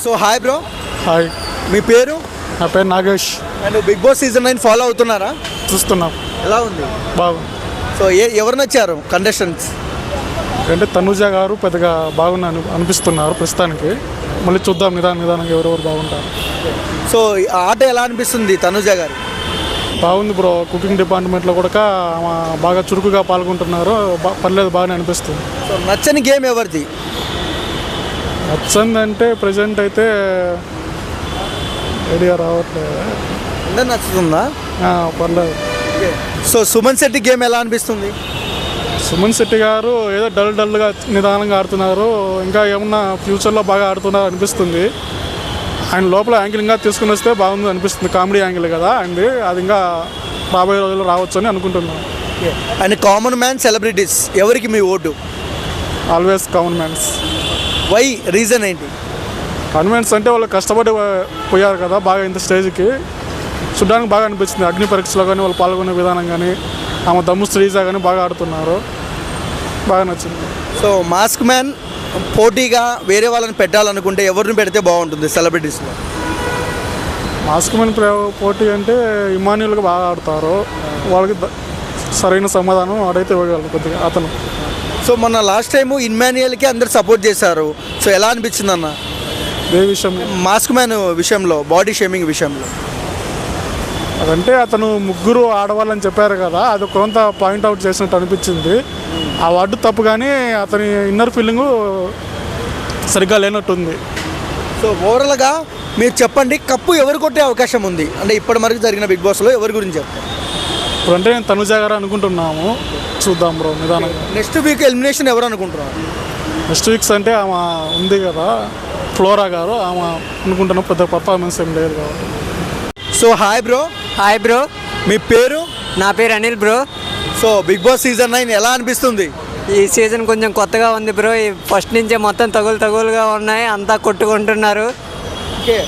So hi bro. Hi, మీ పేరు? నా పేరు Nagesh. And Bigg Boss season 9 follow అవుతున్నారా? చూస్తున్నాం. ఎలా ఉంది? బాగుంది. సో ఎవరు నచ్చారు కంటెస్టెంట్స్? అంటే తనుజ గారు పెద్దగా బాగున్నా అనిపిస్తున్నారు ప్రస్తుతానికి. మళ్ళీ చూద్దాం నిదానంగా ఎవరెవరు బాగుంటారు. సో ఆట ఎలా అనిపిస్తుంది తనుజ గారు? బాగుంది బ్రో. కుకింగ్ డిపార్ట్మెంట్లో కూడా బాగా చురుకుగా పాల్గొంటున్నారు. పర్లేదు, బాగానే అనిపిస్తుంది. సో నచ్చని గేమ్ ఎవరిది? నచ్చిందంటే ప్రజెంట్ అయితే ఐడియా రావట్లేదు. అందరు నచ్చుతుందా? పర్లేదు. సో సుమన్ శెట్టి గేమ్ ఎలా అనిపిస్తుంది? సుమన్ శెట్టి గారు ఏదో డల్గా నిదానంగా ఆడుతున్నారు. ఇంకా ఏమన్నా ఫ్యూచర్లో బాగా ఆడుతున్నారు అనిపిస్తుంది. ఆయన లోపల యాంగిల్ ఇంకా తీసుకుని వస్తే బాగుంది అనిపిస్తుంది. కామెడీ యాంగిల్ కదా అండి, అది ఇంకా రాబోయే రోజుల్లో రావచ్చు అని అనుకుంటున్నాను. అండ్ కామన్ మ్యాన్ సెలబ్రిటీస్ ఎవరికి మీ ఓటు? Always common mans. Why, reason ఏంటి? కాన్వెంట్స్ అంటే వాళ్ళు కష్టపడి పోయారు కదా బాగా ఇంత స్టేజ్కి. చూడడానికి బాగా అనిపిస్తుంది. అగ్ని పరీక్షలో కానీ వాళ్ళు పాల్గొనే విధానం కానీ, ఆమె దమ్ము శ్రీజ కానీ బాగా ఆడుతున్నారు. బాగా నచ్చింది. సో మాస్క్ మ్యాన్ పోటీగా వేరే వాళ్ళని పెట్టాలనుకుంటే ఎవరిని పెడితే బాగుంటుంది సెలబ్రిటీస్లో? మాస్క్ మ్యాన్ పోటీ అంటే ఇమాన్యుల్గా బాగా ఆడతారు. వాళ్ళకి సరైన సమాధానం ఆడైతే ఇవ్వగలరు కొద్దిగా అతను. సో మొన్న లాస్ట్ టైము ఇమ్మాన్యుయల్కి అందరు సపోర్ట్ చేశారు. సో ఎలా అనిపించింది అన్న ఏ విషయం? మాస్క్ మ్యాన్ విషయంలో, బాడీ షేమింగ్ విషయంలో. అదంటే అతను ముగ్గురు ఆడవాళ్ళని చెప్పారు కదా, అది కొంత పాయింట్అవుట్ చేసినట్టు అనిపించింది. ఆ వర్డ్ తప్పు, కానీ అతని ఇన్నర్ ఫీలింగు సరిగ్గా లేనట్టుంది. సో ఓవరాల్గా మీరు చెప్పండి, కప్పు ఎవరు కొట్టే అవకాశం ఉంది అంటే ఇప్పటి వరకు జరిగిన బిగ్ బాస్లో ఎవరి గురించి చెప్తారు? ఇప్పుడంటే నేను తనుజ గారు అనుకుంటున్నాము. చూద్దాం బ్రో నిదానంగా. నెక్స్ట్ వీక్ ఎలిమినేషన్ ఎవరు అనుకుంటున్నారు? నెక్స్ట్ వీక్స్ అంటే ఆమె ఉంది కదా ఫ్లోరా గారు, ఆమె అనుకుంటున్న పెద్ద పర్ఫార్మెన్స్ ఏం లేదు కాబట్టి. So hi bro. Hi bro. మీ పేరు? నా పేరు Anil bro. So Bigg Boss season 9 ఎలా అనిపిస్తుంది? ఈ సీజన్ కొంచెం కొత్తగా ఉంది బ్రో. ఫస్ట్ నుంచే మొత్తం తగులుగా ఉన్నాయి, అంతా కొట్టుకుంటున్నారు. ఓకే,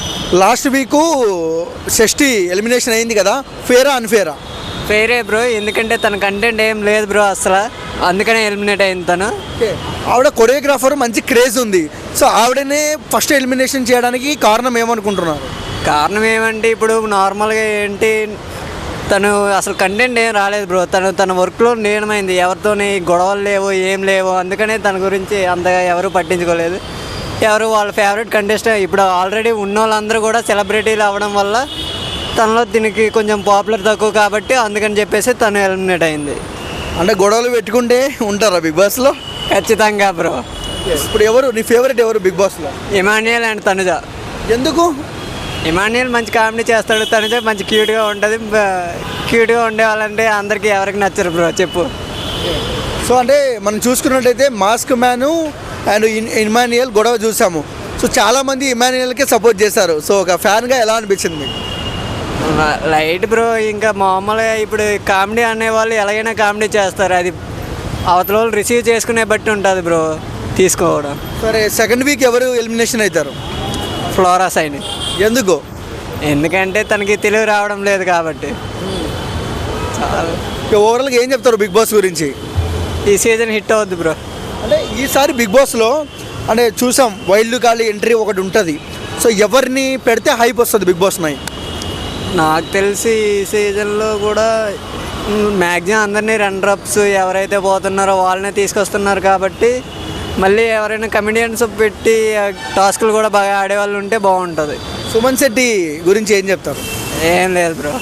లాస్ట్ వీకు షష్ఠి ఎలిమినేషన్ అయింది కదా, ఫేరా అన్ఫేరా? ఫేరే బ్రో, ఎందుకంటే తన కంటెంట్ ఏం లేదు బ్రో అసలు, అందుకనే ఎలిమినేట్ అయింది తను. ఓకే, ఆవిడ కొరియోగ్రాఫర్, మంచి క్రేజ్ ఉంది. సో ఆవిడనే ఫస్ట్ ఎలిమినేషన్ చేయడానికి కారణం ఏమనుకుంటున్నారు? కారణం ఏమంటే ఇప్పుడు నార్మల్గా ఏంటి, తను అసలు కంటెంట్ ఏం రాలేదు బ్రో. తన వర్క్లో లీనమైంది, ఎవరితోని గొడవలు లేవు, ఏం లేవు. అందుకనే తన గురించి అంతగా ఎవరు పట్టించుకోలేదు. ఎవరు వాళ్ళ ఫేవరెట్ కంటెస్టెంట్ ఇప్పుడు ఆల్రెడీ ఉన్న వాళ్ళందరూ కూడా సెలబ్రిటీలు అవ్వడం వల్ల తనలో దీనికి కొంచెం పాపులర్ తక్కువ కాబట్టి అందుకని చెప్పేసి తను ఎలిమినేట్ అయింది. అంటే గొడవలు పెట్టుకుంటే ఉంటారా బిగ్ బాస్లో? ఖచ్చితంగా బ్రో. ఇప్పుడు ఎవరు నీ ఫేవరెట్ ఎవరు బిగ్ బాస్లో? ఇమాన్యుయల్ అండ్ తనుజ. ఎందుకు? ఇమాన్యుయల్ మంచి కామెడీ చేస్తాడు, తనుజ మంచి క్యూట్గా ఉంటుంది. క్యూట్గా ఉండే వాళ్ళంటే అందరికీ ఎవరికి నచ్చరు బ్రో, చెప్పు. సో అంటే మనం చూసుకున్నట్టయితే మాస్క్ మ్యాను అండ్ ఇమాన్యుయల్ గొడవ చూసాము. సో చాలామంది ఇమాన్యుయల్కే సపోర్ట్ చేశారు. సో ఒక ఫ్యాన్గా ఎలా అనిపించింది మీకు? Light bro. ఇంకా మామూలుగా ఇప్పుడు కామెడీ అనేవాళ్ళు ఎలాగైనా కామెడీ చేస్తారు, అది అవతల వాళ్ళు రిసీవ్ చేసుకునే బట్టి ఉంటుంది బ్రో తీసుకోవడం. సరే, సెకండ్ వీక్ ఎవరు ఎలిమినేషన్ అవుతారు? ఫ్లోరా సైన్. ఎందుకు? ఎందుకంటే తనకి తెలుగు రావడం లేదు కాబట్టి. ఓవరాల్గా ఏం చెప్తారు బిగ్ బాస్ గురించి? ఈ సీజన్ హిట్ అవుద్ది బ్రో. అంటే ఈసారి బిగ్ బాస్లో అంటే చూసాం, వైల్డ్ కార్డ్ ఎంట్రీ ఒకటి ఉంటుంది. సో ఎవరిని పెడితే హైప్ వస్తుంది బిగ్ బాస్ 9? నాకు తెలిసి ఈ సీజన్లో కూడా మ్యాక్సిమం అందరినీ రన్నరప్స్ ఎవరైతే పోతున్నారో వాళ్ళనే తీసుకొస్తున్నారు కాబట్టి మళ్ళీ ఎవరైనా కమెడియన్స్ పెట్టి టాస్కులు కూడా బాగా ఆడేవాళ్ళు ఉంటే బాగుంటుంది. సుమన్ శెట్టి గురించి ఏం చెప్తారు? ఏం లేదు బ్రో.